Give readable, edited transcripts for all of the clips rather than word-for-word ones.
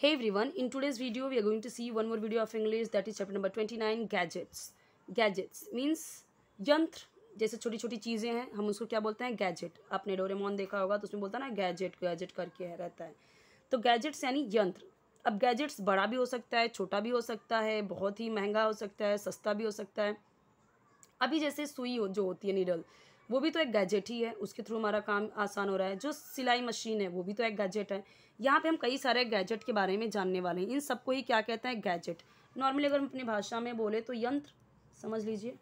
Hey everyone, in today's video we are going to see one more video of English, that is chapter number 29, gadgets. Gadgets means यंत्र, जैसे छोटी छोटी चीज़ें हैं हम उसको क्या बोलते हैं, गैजेट. आपने डोरेमोन देखा होगा तो उसमें बोलता है ना गैजेट, गैजेट करके रहता है. तो गैजेट्स यानी यंत्र. अब गैजेट्स बड़ा भी हो सकता है, छोटा भी हो सकता है, बहुत ही महंगा हो सकता है, सस्ता भी हो सकता है. अभी जैसे सुई जो होती है नीडल, वो भी तो एक गैजेट ही है, उसके थ्रू हमारा काम आसान हो रहा है. जो सिलाई मशीन है वो भी तो एक गैजेट है. यहाँ पे हम कई सारे गैजेट के बारे में जानने वाले हैं. इन सबको ही क्या कहते हैं, गैजेट. नॉर्मली अगर हम अपनी भाषा में बोले तो यंत्र समझ लीजिए,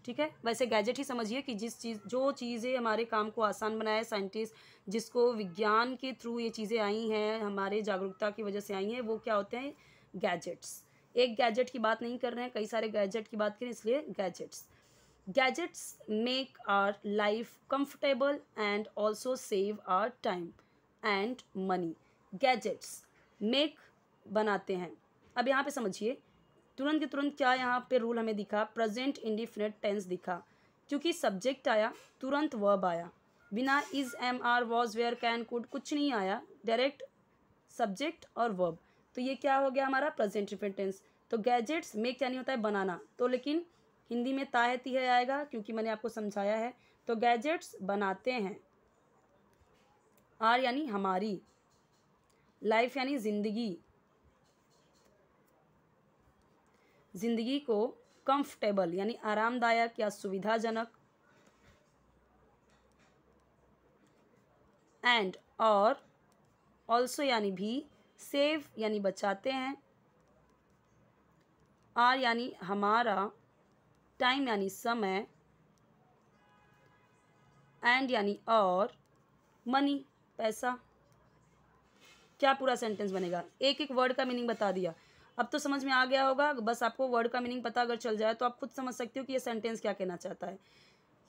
ठीक है. वैसे गैजेट ही समझिए कि जो चीज़ें हमारे काम को आसान बनाए, साइंटिस्ट जिसको विज्ञान के थ्रू ये चीज़ें आई हैं, हमारे जागरूकता की वजह से आई हैं, वो क्या होते हैं, गैजेट्स. एक गैजेट की बात नहीं कर रहे हैं, कई सारे गैजेट की बात करें, इसलिए gadgets. Gadgets make our life comfortable and also save our time and money. Gadgets make बनाते हैं. अब यहाँ पे समझिए, तुरंत के तुरंत क्या यहाँ पे रूल हमें दिखा, प्रेजेंट इंडिफिनिट टेंस दिखा, क्योंकि सब्जेक्ट आया तुरंत वर्ब आया, बिना is am are was were can could कुछ नहीं आया, डायरेक्ट सब्जेक्ट और वर्ब. तो ये क्या हो गया हमारा प्रेजेंट इंडिफिनिट टेंस. तो गैजेट्स मेक क्या नहीं होता है, बनाना. तो लेकिन हिंदी में ताहती है आएगा, क्योंकि मैंने आपको समझाया है. तो गैजेट्स बनाते हैं. आर यानी हमारी, लाइफ यानी जिंदगी, जिंदगी को कंफर्टेबल यानी आरामदायक या सुविधाजनक, एंड और ऑल्सो यानी भी, सेव यानी बचाते हैं, आर यानी हमारा, टाइम यानी समय, एंड यानी और, मनी पैसा. क्या पूरा सेंटेंस बनेगा, एक एक वर्ड का मीनिंग बता दिया. अब तो समझ में आ गया होगा. बस आपको वर्ड का मीनिंग पता अगर चल जाए तो आप खुद समझ सकते हो कि ये सेंटेंस क्या कहना चाहता है.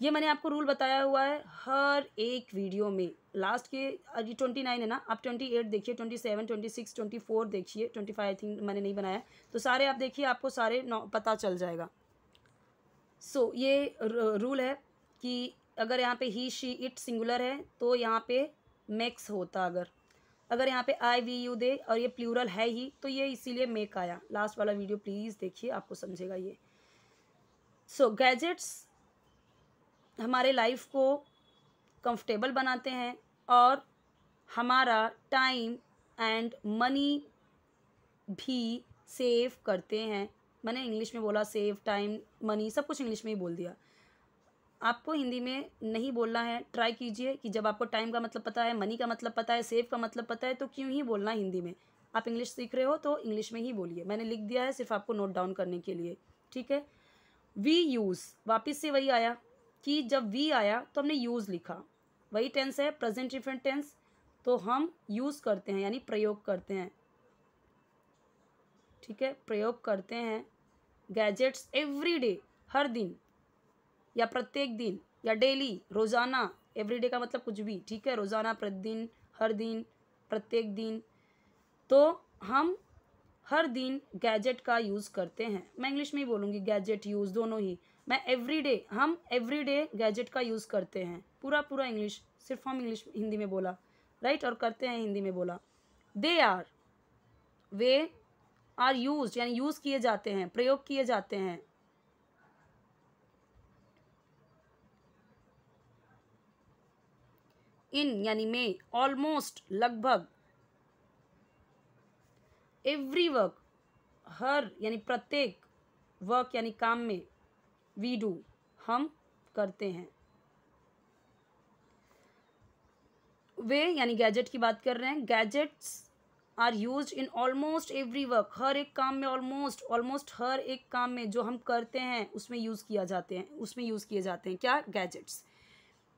ये मैंने आपको रूल बताया हुआ है हर एक वीडियो में. लास्ट के 29 है ना, आप 28 देखिए, 27, 26, 24 देखिए, 25 आई थिंक मैंने नहीं बनाया, तो सारे आप देखिए, आपको सारे पता चल जाएगा. सो ये रूल है कि अगर यहाँ पे ही शी इट सिंगुलर है तो यहाँ पे मेक्स होता. अगर यहाँ पे आई वी यू दे और ये प्लूरल है ही, तो ये इसीलिए मेक आया. लास्ट वाला वीडियो प्लीज़ देखिए, आपको समझेगा ये. सो गैजेट्स हमारे लाइफ को कंफर्टेबल बनाते हैं और हमारा टाइम एंड मनी भी सेव करते हैं. मैंने इंग्लिश में बोला, सेव टाइम मनी सब कुछ इंग्लिश में ही बोल दिया. आपको हिंदी में नहीं बोलना है. ट्राई कीजिए कि जब आपको टाइम का मतलब पता है, मनी का मतलब पता है, सेव का मतलब पता है, तो क्यों ही बोलना हिंदी में. आप इंग्लिश सीख रहे हो तो इंग्लिश में ही बोलिए. मैंने लिख दिया है सिर्फ आपको नोट डाउन करने के लिए, ठीक है. वी यूज़, वापस से वही आया कि जब वी आया तो हमने यूज़ लिखा. वही टेंस है, प्रेजेंट डिफरेंट टेंस. तो हम यूज़ करते हैं यानी प्रयोग करते हैं, ठीक है, प्रयोग करते हैं. गैजेट्स एवरी डे, हर दिन या प्रत्येक दिन या डेली, रोज़ाना. एवरीडे का मतलब कुछ भी, ठीक है, रोज़ाना, प्रतिदिन, हर दिन, प्रत्येक दिन. तो हम हर दिन गैजेट का यूज़ करते हैं. मैं इंग्लिश में ही बोलूँगी, गैजेट यूज़ दोनों ही. मैं एवरीडे, हम एवरीडे गैजेट का यूज़ करते हैं. पूरा इंग्लिश, सिर्फ हम इंग्लिश हिंदी में बोला, राइट, और करते हैं हिंदी में बोला. They are, we are used यानी यूज़ किए जाते हैं, प्रयोग किए जाते हैं. इन यानी में, ऑलमोस्ट लगभग, एवरी वर्क हर यानी प्रत्येक, वर्क यानी काम में, वी डू हम करते हैं. वे यानी गैजेट की बात कर रहे हैं. Gadgets are used in almost every work, हर एक काम में, ऑलमोस्ट हर एक काम में जो हम करते हैं उसमें यूज़ किए जाते हैं. क्या, गैजेट्स.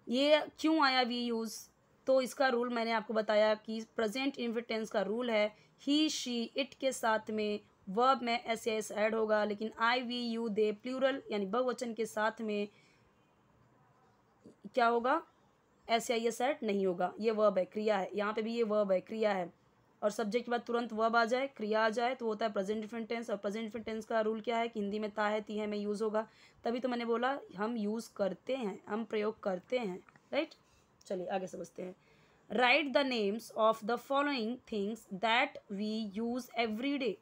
ये क्यों आया वी यूज़, तो इसका रूल मैंने आपको बताया कि प्रेजेंट इंडिफिनिट टेंस का रूल है, ही शी इट के साथ में वर्ब में एस एस ऐड होगा, लेकिन आई वी यू दे प्लूरल यानी बहुवचन के साथ में क्या होगा, एस आई एस ऐड नहीं होगा. ये वर्ब है, क्रिया है. यहाँ पे भी ये वर्ब है, क्रिया है, और सब्जेक्ट के बाद तुरंत वर्ब आ जाए, क्रिया आ जाए, तो होता है प्रेजेंट इंडिफिनिट टेंस. और प्रेजेंट इंडिफिनिट टेंस का रूल क्या है कि हिंदी में ता है, ती है में यूज़ होगा. तभी तो मैंने बोला हम यूज़ करते हैं, हम प्रयोग करते हैं, राइट. चलिए आगे समझते हैं. Write the names of the following things that we use every day.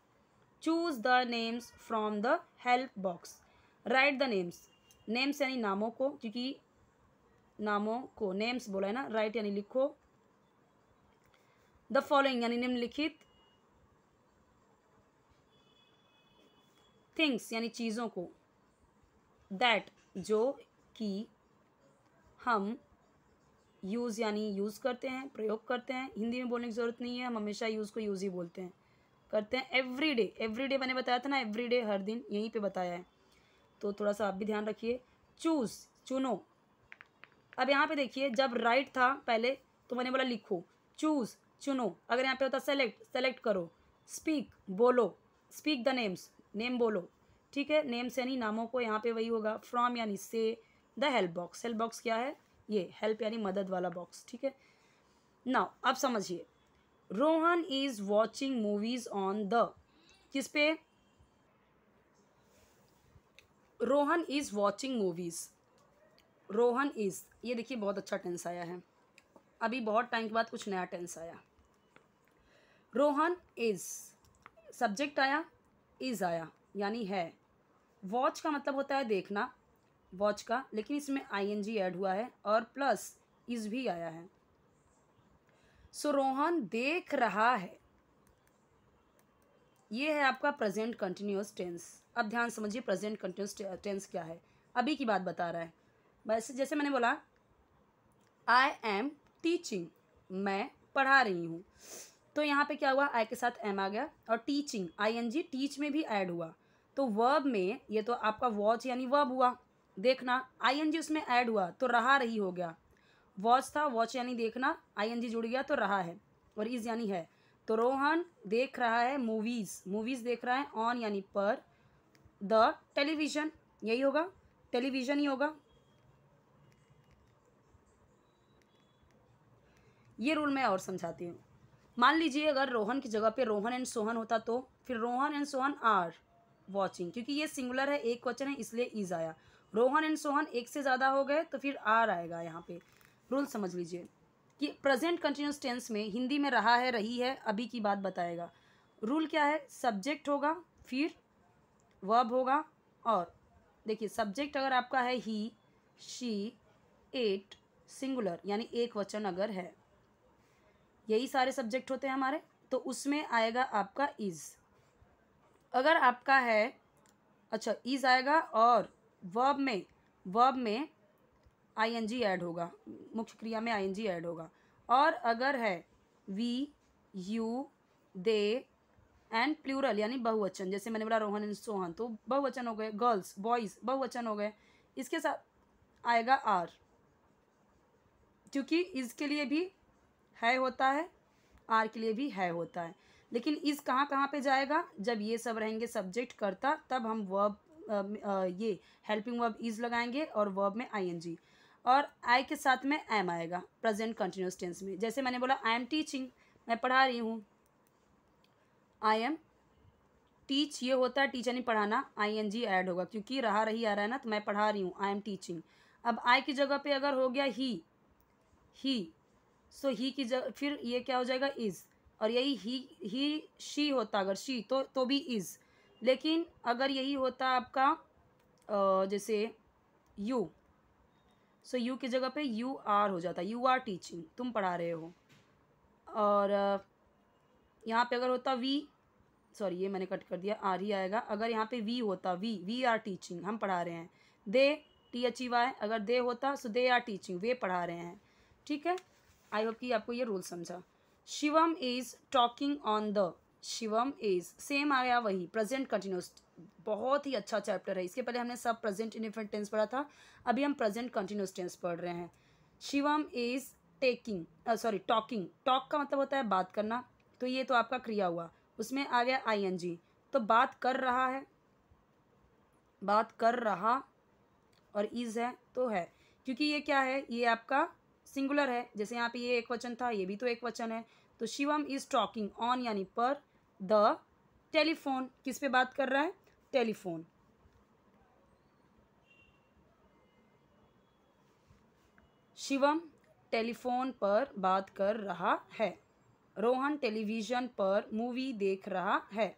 Choose the names from the help box. Write the names, names यानी नामों को, क्योंकि नामों को नेम्स बोला है ना. राइट यानी लिखो. द फॉलोइंग यानी निम्नलिखित. थिंग्स यानी चीज़ों को. दैट जो कि हम यूज़ यानी यूज़ करते हैं, प्रयोग करते हैं. हिंदी में बोलने की ज़रूरत नहीं है, हम हमेशा यूज़ को यूज़ ही बोलते हैं, करते हैं. एवरी डे, एवरी डे मैंने बताया था ना, एवरी डे हर दिन, यहीं पे बताया है, तो थोड़ा सा आप भी ध्यान रखिए. चूज़ चुनो. अब यहाँ पे देखिए, जब राइट था पहले तो मैंने बोला लिखो. चूज़ चुनो. अगर यहाँ पे होता सेलेक्ट, सेलेक्ट करो. स्पीक बोलो, स्पीक द नेम्स, नेम बोलो. ठीक है, नेम्स यानी नामों को, यहाँ पे वही होगा. फ्रॉम यानी से. The help box, help box क्या है, ये हेल्प यानी मदद वाला बॉक्स. ठीक है. नाउ अब समझिए. Rohan is watching movies on the, किस पे, Rohan is watching movies. Rohan is, ये देखिए बहुत अच्छा टेंस आया है. अभी बहुत टाइम के बाद कुछ नया टेंस आया. रोहन इज, सब्जेक्ट आया, इज आया यानी है. वॉच का मतलब होता है देखना, वॉच का, लेकिन इसमें आईएनजी ऐड हुआ है और प्लस इज भी आया है. सो रोहन देख रहा है, ये है आपका प्रेजेंट कंटिन्यूअस टेंस. अब ध्यान समझिए, प्रेजेंट कंटिन्यूअस टेंस क्या है, अभी की बात बता रहा है. बस जैसे मैंने बोला आई एम टीचिंग, मैं पढ़ा रही हूँ, तो यहाँ पे क्या हुआ, आई के साथ एम आ गया और टीचिंग आईएनजी टीच में भी ऐड हुआ. तो वर्ब में ये तो आपका वॉच यानी वर्ब हुआ, देखना. आईएनजी उसमें ऐड हुआ तो रहा रही हो गया. वॉच था, वॉच यानी देखना, आईएनजी जुड़ गया तो रहा है, और इज यानी है. तो रोहन देख रहा है मूवीज, मूवीज देख रहा है. ऑन यानी पर. द टेलीविजन, यही होगा, टेलीविजन ही होगा. ये रूल मैं और समझाती हूँ. मान लीजिए अगर रोहन की जगह पे रोहन एंड सोहन होता तो फिर Rohan and Sohan are watching, क्योंकि ये सिंगुलर है, एक वचन है, इसलिए इज आया. रोहन एंड सोहन एक से ज़्यादा हो गए तो फिर आर आएगा. यहाँ पे रूल समझ लीजिए कि प्रेजेंट कंटिन्यूस टेंस में हिंदी में रहा है, रही है, अभी की बात बताएगा. रूल क्या है, सब्जेक्ट होगा, फिर वर्ब होगा, और देखिए सब्जेक्ट अगर आपका है ही, शी, इट, सिंगुलर यानी एक वचन अगर है, यही सारे सब्जेक्ट होते हैं हमारे, तो उसमें आएगा आपका इज. अगर आपका है, अच्छा इज आएगा और वर्ब में आईएनजी ऐड होगा, मुख्य क्रिया में आईएनजी ऐड होगा. और अगर है we, you, they and plural यानी बहुवचन, जैसे मैंने बोला रोहन एंड सोहन, तो बहुवचन हो गए. गर्ल्स, बॉयज बहुवचन हो गए. इसके साथ आएगा आर, क्योंकि इज के लिए भी है होता है, आर के लिए भी है होता है. लेकिन इस कहाँ कहाँ पे जाएगा, जब ये सब रहेंगे सब्जेक्ट करता, तब हम वर्ब ये हेल्पिंग वर्ब इज लगाएंगे और वर्ब में आईएनजी, और आई के साथ में एम आएगा प्रेजेंट कंटिन्यूअस टेंस में. जैसे मैंने बोला आई एम टीचिंग, मैं पढ़ा रही हूँ. आई एम टीच ये होता है, टीच यानी पढ़ाना, आईएनजी ऐड होगा क्योंकि रहा रही आ रहा है ना, तो मैं पढ़ा रही हूँ, आई एम टीचिंग. अब आई की जगह पे अगर हो गया ही, सो ही की जगह फिर ये क्या हो जाएगा, इज. और यही ही शी होता अगर शी, तो भी इज. लेकिन अगर यही होता आपका जैसे यू, सो यू की जगह पे यू आर हो जाता, यू आर टीचिंग, तुम पढ़ा रहे हो. और यहाँ पे अगर होता वी, सॉरी ये मैंने कट कर दिया, आर ही आएगा. अगर यहाँ पे वी होता, वी आर टीचिंग, हम पढ़ा रहे हैं. दे, टी एच ई वाई, अगर दे होता सो दे आर टीचिंग, वे पढ़ा रहे हैं. ठीक है, आई होप कि आपको ये रूल समझा. Shivam is talking on the, Shivam is same आ गया वही प्रेजेंट कंटिन्यूस. बहुत ही अच्छा चैप्टर है. इसके पहले हमने सब प्रेजेंट इंडेफिनिट टेंस पढ़ा था, अभी हम प्रेजेंट कंटिन्यूस टेंस पढ़ रहे हैं. Shivam is taking, sorry talking, talk का मतलब होता है बात करना, तो ये तो आपका क्रिया हुआ, उसमें आ गया आईएनजी, तो बात कर रहा है, बात कर रहा, और इज है तो है, क्योंकि ये क्या है, ये आपका सिंगुलर है. जैसे यहाँ पे ये एक वचन था, ये भी तो एक वचन है. तो शिवम इज टॉकिंग ऑन यानी पर द टेलीफोन, किस पे बात कर रहा है, टेलीफोन. शिवम टेलीफोन पर बात कर रहा है। रोहन टेलीविज़न पर मूवी देख रहा है।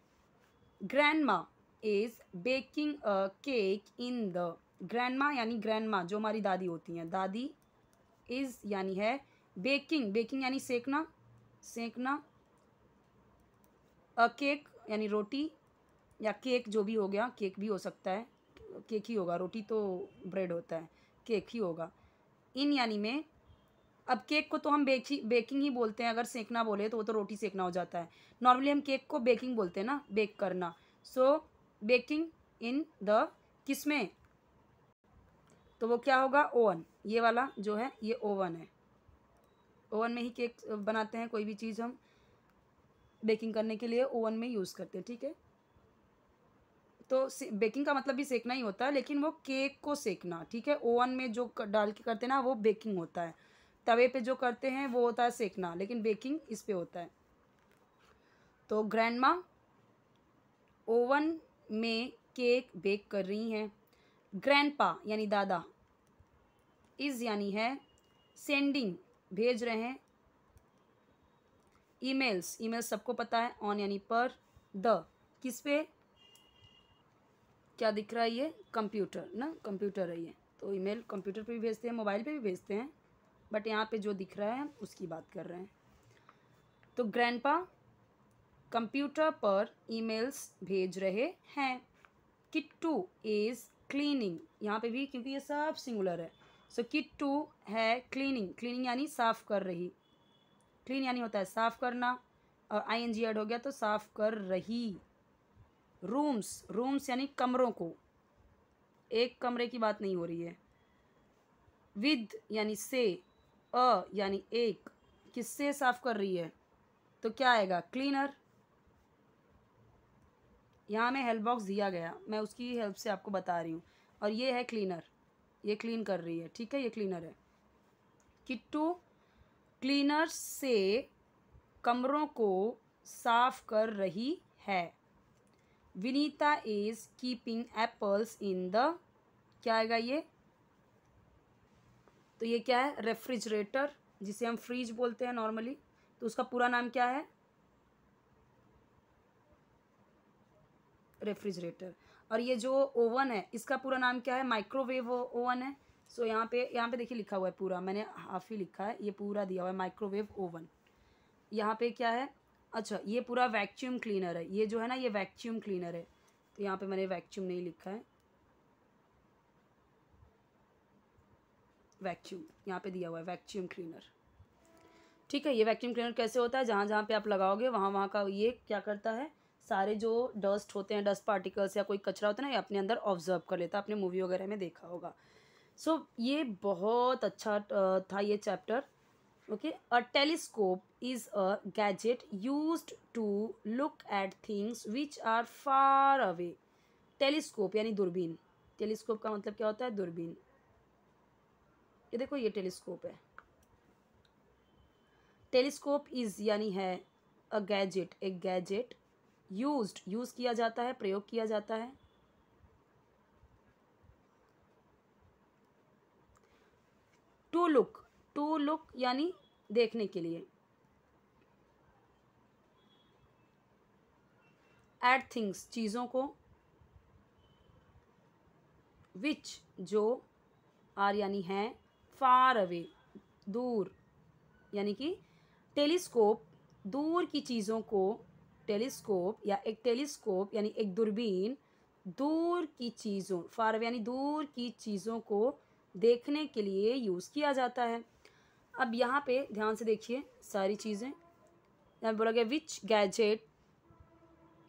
Grandma is baking a cake in the, grandma यानी ग्रैंडमा जो हमारी दादी होती हैं, दादी इज़ यानी है बेकिंग, बेकिंग यानी सेकना, सेकना, अ केक यानी रोटी या केक जो भी हो गया, केक भी हो सकता है, केक ही होगा, रोटी तो ब्रेड होता है, केक ही होगा। इन यानी में, अब केक को तो हम बेकिंग ही बोलते हैं, अगर सेकना बोले तो वो तो रोटी सेकना हो जाता है। नॉर्मली हम केक को बेकिंग बोलते हैं ना, बेक करना। सो बेकिंग इन द, किसमें, तो वो क्या होगा, ओवन। ये वाला जो है ये ओवन है, ओवन में ही केक बनाते हैं, कोई भी चीज़ हम बेकिंग करने के लिए ओवन में यूज़ करते हैं, ठीक है। तो बेकिंग का मतलब भी सेकना ही होता है, लेकिन वो केक को सेकना, ठीक है। ओवन में जो डाल के करते हैं ना वो बेकिंग होता है, तवे पे जो करते हैं वो होता है सेकना, लेकिन बेकिंग इस पे होता है। तो ग्रैंडमा ओवन में केक बेक कर रही हैं। ग्रैंडपा यानी दादा, इज़ यानी है सेंडिंग भेज रहे हैं। ईमेल्स, ईमेल्स सबको पता है, ऑन यानी पर, द किस पे, क्या दिख रहा है ये, कंप्यूटर ना, कंप्यूटर है ये, तो ईमेल कंप्यूटर पे भी भेजते हैं, मोबाइल पे भी भेजते हैं, बट यहाँ पे जो दिख रहा है उसकी बात कर रहे हैं। तो ग्रैंडपा कंप्यूटर पर ईमेल्स भेज रहे हैं। किट्टू इज़ क्लीनिंग, यहाँ पे भी क्योंकि ये सब सिंगुलर है, सो किट्टू है क्लीनिंग, क्लीनिंग यानी साफ़ कर रही, क्लीन यानी होता है साफ़ करना, और आईएनजी ऐड हो गया तो साफ़ कर रही। रूम्स, रूम्स यानी कमरों को, एक कमरे की बात नहीं हो रही है। विद यानी से, अ यानी एक, किससे साफ़ कर रही है, तो क्या आएगा, क्लीनर। यहाँ में हेल्प बॉक्स दिया गया, मैं उसकी हेल्प से आपको बता रही हूँ, और ये है क्लीनर, ये क्लीन कर रही है, ठीक है, ये क्लीनर है। किट्टू क्लीनर से कमरों को साफ कर रही है। Vinita is keeping apples in the, क्या आएगा ये, तो ये क्या है, रेफ्रिजरेटर, जिसे हम फ्रीज बोलते हैं नॉर्मली, तो उसका पूरा नाम क्या है, रेफ्रिजरेटर। और ये जो ओवन है इसका पूरा नाम क्या है, माइक्रोवेव ओवन है। सो यहाँ पे देखिए लिखा हुआ है पूरा, मैंने हाफ ही लिखा है, ये पूरा दिया हुआ है माइक्रोवेव ओवन। यहाँ पे क्या है, अच्छा ये पूरा वैक्यूम क्लीनर है, ये जो है ना ये वैक्यूम क्लीनर है, तो यहाँ पे मैंने वैक्यूम नहीं लिखा है, वैक्यूम यहाँ पे दिया हुआ है, वैक्यूम क्लीनर, ठीक है। ये वैक्यूम क्लीनर कैसे होता है, जहाँ जहाँ पे आप लगाओगे वहाँ वहाँ का ये क्या करता है, सारे जो डस्ट होते हैं, डस्ट पार्टिकल्स या कोई कचरा होता है ना, ये अपने अंदर ऑब्जर्व कर लेता है, आपने मूवी वगैरह में देखा होगा। सो ये बहुत अच्छा था ये chapter, okay. A telescope is a gadget used to look at things which are far away. Telescope यानी दूरबीन, टेलीस्कोप का मतलब क्या होता है, दूरबीन। ये देखो ये टेलीस्कोप है। टेलीस्कोप इज़ यानी है अ गैजेट, एक गैजेट, यूज्ड यूज़ किया जाता है, प्रयोग किया जाता है, टू लुक, टू लुक यानी देखने के लिए, एट थिंग्स चीज़ों को, विच जो, आर यानी है, फार अवे दूर, यानी कि टेलीस्कोप दूर की चीज़ों को, टेलीस्कोप या एक टेलीस्कोप यानी एक दूरबीन दूर की चीज़ों, फार अवे यानी दूर की चीज़ों को देखने के लिए यूज़ किया जाता है। अब यहाँ पे ध्यान से देखिए सारी चीज़ें, यहाँ बोला गया which gadget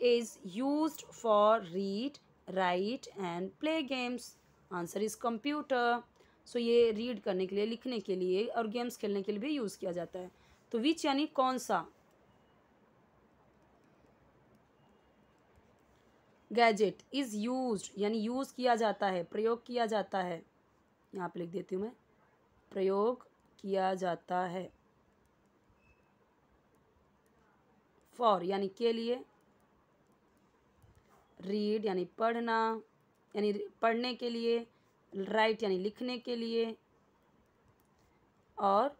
is used for read, write and play games, answer is computer. So ये रीड करने के लिए, लिखने के लिए और गेम्स खेलने के लिए भी यूज़ किया जाता है। तो विच यानी कौन सा, गैजेट इज़ यूज्ड यानी यूज़ किया जाता है, प्रयोग किया जाता है, यहाँ पे लिख देती हूँ मैं, प्रयोग किया जाता है, फॉर यानी के लिए, रीड यानी पढ़ना, यानी पढ़ने के लिए, राइट यानी लिखने के लिए, और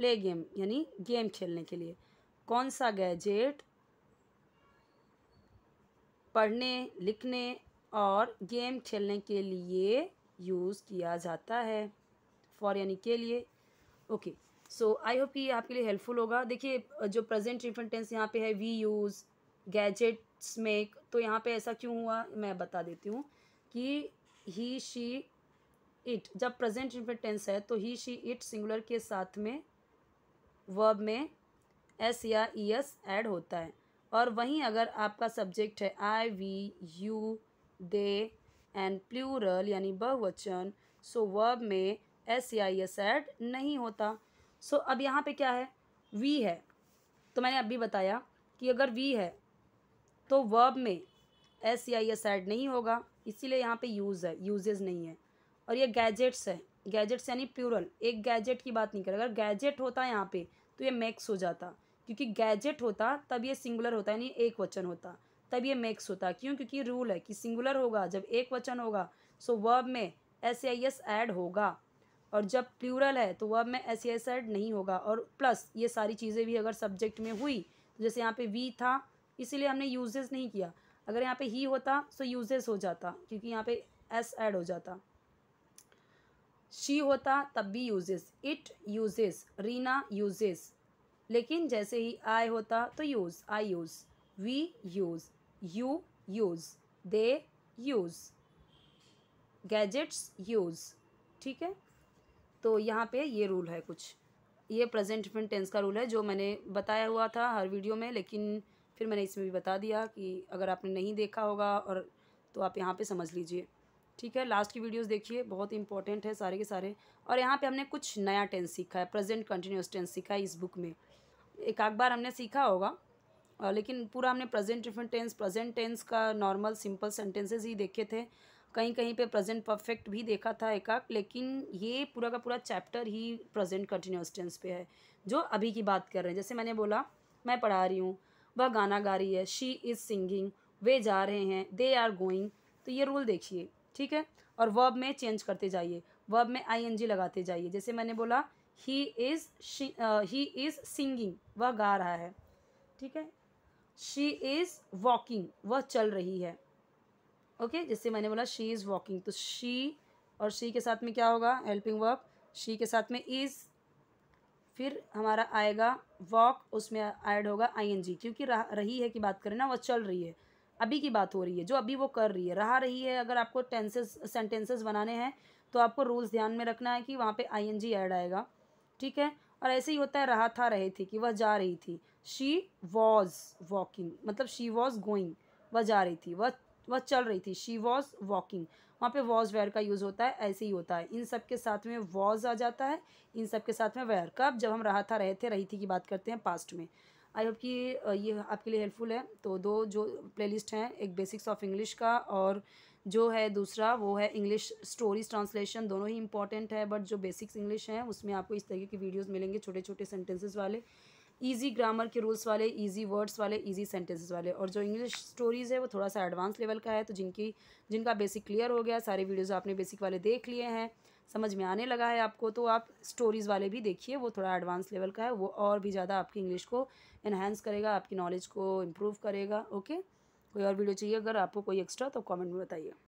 प्ले गेम यानी गेम खेलने के लिए। कौन सा गैजेट पढ़ने लिखने और गेम खेलने के लिए यूज़ किया जाता है? फॉर यानी के लिए। ओके, सो आई होप कि ये आपके लिए हेल्पफुल होगा। देखिए जो प्रेजेंट इंफिनिट टेंस यहाँ पे है, वी यूज़, गैजेट्स मेक, तो यहाँ पे ऐसा क्यों हुआ मैं बता देती हूँ कि ही शी इट, जब प्रेजेंट इंफिनिट टेंस है तो ही शी इट सिंगुलर के साथ में वर्ब में एस या ई एस ऐड होता है। और वहीं अगर आपका सब्जेक्ट है I we you they and plural यानी बहुवचन, सो वर्ब में एस या ई एस ऐड नहीं होता। सो अब यहाँ पे क्या है, वी है, तो मैंने अभी बताया कि अगर वी है तो वर्ब में एस या ई एस ऐड नहीं होगा, इसीलिए यहाँ पे यूज़ है, यूजेस नहीं है। और ये गैजेट्स है, गैजेट्स यानी प्लूरल, एक गैजेट की बात नहीं कर, अगर गैजेट होता यहाँ पे तो ये मैक्स हो जाता, क्योंकि गैजेट होता तब ये सिंगुलर होता यानी एक वचन होता, तब ये मैक्स होता। क्यों? क्योंकि रूल है कि सिंगुलर होगा जब एक वचन होगा, सो वर्ब में एस या ई एस ऐड होगा, और जब प्लूरल है तो वर्ब में एस या एस ऐड नहीं होगा। और प्लस ये सारी चीज़ें भी अगर सब्जेक्ट में हुई, तो जैसे यहाँ पे वी था इसीलिए हमने यूजेस नहीं किया, अगर यहाँ पे ही होता तो यूजेस हो जाता क्योंकि यहाँ पे एस ऐड हो जाता। शी होता तब भी uses, it uses, Reena uses, लेकिन जैसे ही आई होता तो use, I use, we use, you use, they use, gadgets use. ठीक है, तो यहाँ पे ये रूल है कुछ, ये प्रेजेंट इंफिनिट टेंस का रूल है जो मैंने बताया हुआ था हर वीडियो में, लेकिन फिर मैंने इसमें भी बता दिया कि अगर आपने नहीं देखा होगा और तो आप यहाँ पे समझ लीजिए। ठीक है, लास्ट की वीडियोस देखिए, बहुत इंपॉर्टेंट है सारे के सारे। और यहाँ पे हमने कुछ नया टेंस सीखा है, प्रेजेंट कंटिन्यूस टेंस सीखा है इस बुक में, एक आध बार हमने सीखा होगा लेकिन पूरा हमने प्रेजेंट टेंस का नॉर्मल सिंपल सेंटेंसेस ही देखे थे, कहीं कहीं पे प्रेजेंट परफेक्ट भी देखा था एक आध, लेकिन ये पूरा का पूरा चैप्टर ही प्रेजेंट कंटिन्यूस टेंस पे है जो अभी की बात कर रहे हैं। जैसे मैंने बोला मैं पढ़ा रही हूँ, वह गाना गा रही है, शी इज़ सिंगिंग, वे जा रहे हैं, दे आर गोइंग, तो ये रूल देखिए। ठीक है, और वर्ब में चेंज करते जाइए, वर्ब में ING लगाते जाइए। जैसे मैंने बोला ही इज़ सिंगिंग, वह गा रहा है। ठीक है, शी इज़ वॉकिंग, वह चल रही है। ओके, जैसे मैंने बोला शी इज़ वॉकिंग, तो शी और शी के साथ में क्या होगा, हेल्पिंग वर्ब, शी के साथ में इज़, फिर हमारा आएगा वॉक, उसमें ऐड होगा ING, क्योंकि रही है की बात करें ना, वह चल रही है, अभी की बात हो रही है, जो अभी वो कर रही है। रहा रही है अगर आपको सेंटेंसेस बनाने हैं तो आपको रूल्स ध्यान में रखना है कि वहाँ पे ING ऐड आएगा। ठीक है, और ऐसे ही होता है रहा था रहे थी कि वह जा रही थी, शी वॉज वॉकिंग, मतलब शी वॉज गोइंग, वह जा रही थी, वह चल रही थी, शी वॉज वॉकिंग, वहाँ पे वॉज वेयर का यूज़ होता है, ऐसे ही होता है। इन सब के साथ में वॉज आ जाता है, इन सब के साथ में वेयर, कब, जब हम रहा था रहे थे रही थी की बात करते हैं पास्ट में। आई होप कि ये आपके लिए हेल्पफुल है। तो दो जो प्लेलिस्ट हैं, एक बेसिक्स ऑफ इंग्लिश का और जो है दूसरा वो है इंग्लिश स्टोरीज ट्रांसलेशन, दोनों ही इंपॉर्टेंट है, बट जो बेसिक्स इंग्लिश हैं उसमें आपको इस तरीके की वीडियोस मिलेंगे, छोटे छोटे सेंटेंसेस वाले, इजी ग्रामर के रूल्स वाले, इजी वर्ड्स वाले, इजी सेंटेंसेस वाले। और जो इंग्लिश स्टोरीज़ है वो थोड़ा सा एडवांस लेवल का है, तो जिनका बेसिक क्लियर हो गया, सारे वीडियोज़ आपने बेसिक वाले देख लिए हैं, समझ में आने लगा है आपको, तो आप स्टोरीज़ वाले भी देखिए, वो थोड़ा एडवांस लेवल का है, वो और भी ज़्यादा आपकी इंग्लिश को इन्हांस करेगा, आपकी नॉलेज को इम्प्रूव करेगा। ओके, कोई और वीडियो चाहिए अगर आपको कोई एक्स्ट्रा तो कमेंट में बताइए।